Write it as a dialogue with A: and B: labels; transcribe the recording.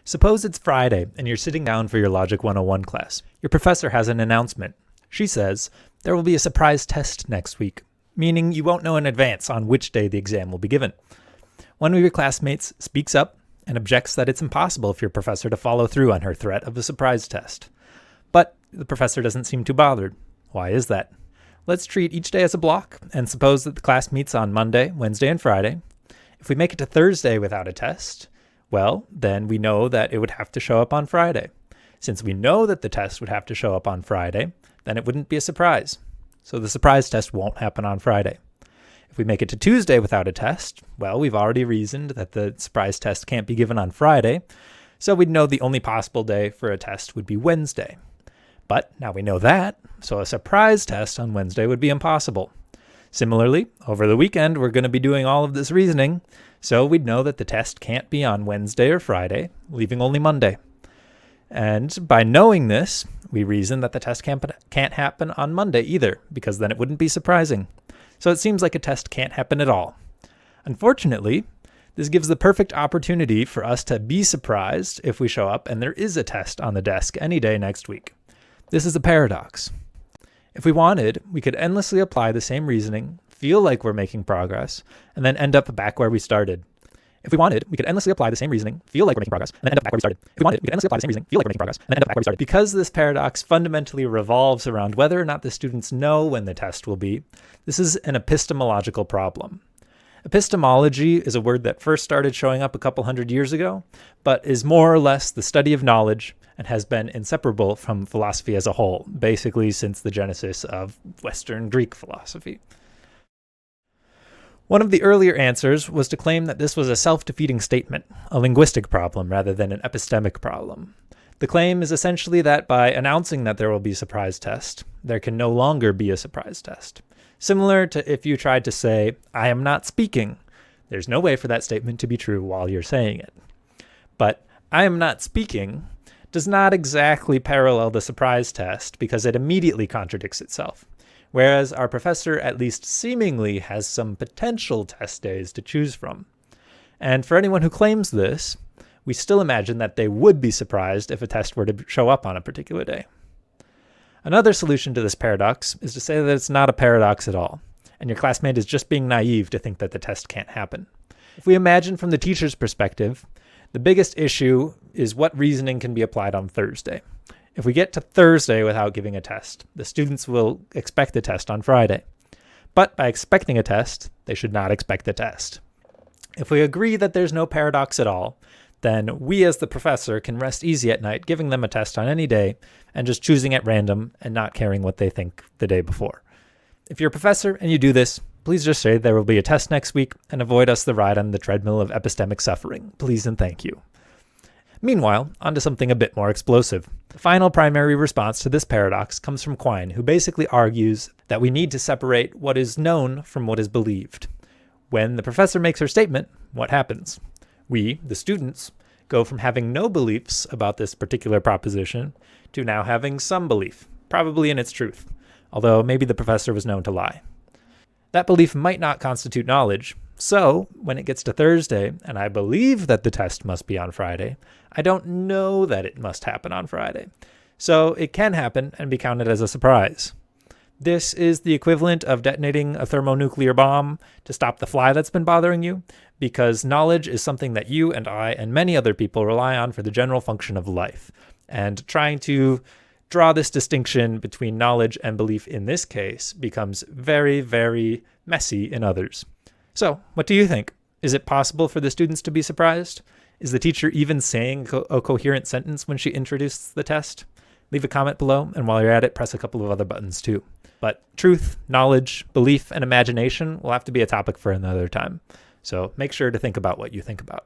A: Suppose it's Friday and you're sitting down for your Logic 101 class. Your professor has an announcement. She says, there will be a surprise test next week, meaning you won't know in advance on which day the exam will be given. One of your classmates speaks up and objects that it's impossible for your professor to follow through on her threat of a surprise test. But the professor doesn't seem too bothered. Why is that? Let's treat each day as a block and suppose that the class meets on Monday, Wednesday, and Friday. If we make it to Thursday without a test, well, then we know that it would have to show up on Friday. Since we know that the test would have to show up on Friday, then it wouldn't be a surprise. So the surprise test won't happen on Friday. If we make it to Tuesday without a test, well, we've already reasoned that the surprise test can't be given on Friday, so we'd know the only possible day for a test would be Wednesday. But now we know that, so a surprise test on Wednesday would be impossible. Similarly, over the weekend, we're going to be doing all of this reasoning, so we'd know that the test can't be on Wednesday or Friday, leaving only Monday. And by knowing this, we reason that the test can't happen on Monday either, because then it wouldn't be surprising. So it seems like a test can't happen at all. Unfortunately, this gives the perfect opportunity for us to be surprised if we show up and there is a test on the desk any day next week. This is a paradox. If we wanted, we could endlessly apply the same reasoning, feel like we're making progress, and then end up back where we started. If we wanted, we could endlessly apply the same reasoning, feel like we're making progress, and then end up back where we started. If we wanted, we could endlessly apply the same reasoning, feel like we're making progress, and then end up back where we started. Because this paradox fundamentally revolves around whether or not the students know when the test will be, this is an epistemological problem. Epistemology is a word that first started showing up a couple hundred years ago, but is more or less the study of knowledge and has been inseparable from philosophy as a whole, basically since the genesis of Western Greek philosophy. One of the earlier answers was to claim that this was a self-defeating statement, a linguistic problem rather than an epistemic problem. The claim is essentially that by announcing that there will be a surprise test, there can no longer be a surprise test. Similar to if you tried to say, I am not speaking. There's no way for that statement to be true while you're saying it. But I am not speaking does not exactly parallel the surprise test because it immediately contradicts itself. Whereas our professor at least seemingly has some potential test days to choose from. And for anyone who claims this, we still imagine that they would be surprised if a test were to show up on a particular day. Another solution to this paradox is to say that it's not a paradox at all, and your classmate is just being naive to think that the test can't happen. If we imagine from the teacher's perspective, the biggest issue is what reasoning can be applied on Thursday. If we get to Thursday without giving a test, the students will expect a test on Friday. But by expecting a test, they should not expect a test. If we agree that there's no paradox at all, then we as the professor can rest easy at night giving them a test on any day and just choosing at random and not caring what they think the day before. If you're a professor and you do this, please just say there will be a test next week and avoid us the ride on the treadmill of epistemic suffering. Please and thank you. Meanwhile, onto something a bit more explosive. The final primary response to this paradox comes from Quine, who basically argues that we need to separate what is known from what is believed. When the professor makes her statement, what happens? We, the students, go from having no beliefs about this particular proposition to now having some belief, probably in its truth, although maybe the professor was known to lie. That belief might not constitute knowledge, so when it gets to Thursday and I believe that the test must be on Friday, I don't know that it must happen on Friday. So it can happen and be counted as a surprise. This is the equivalent of detonating a thermonuclear bomb to stop the fly that's been bothering you, because knowledge is something that you and I and many other people rely on for the general function of life. And trying to draw this distinction between knowledge and belief in this case becomes very, very messy in others. So, what do you think? Is it possible for the students to be surprised? Is the teacher even saying a coherent sentence when she introduces the test? Leave a comment below, and while you're at it, press a couple of other buttons too. But truth, knowledge, belief, and imagination will have to be a topic for another time. So make sure to think about what you think about.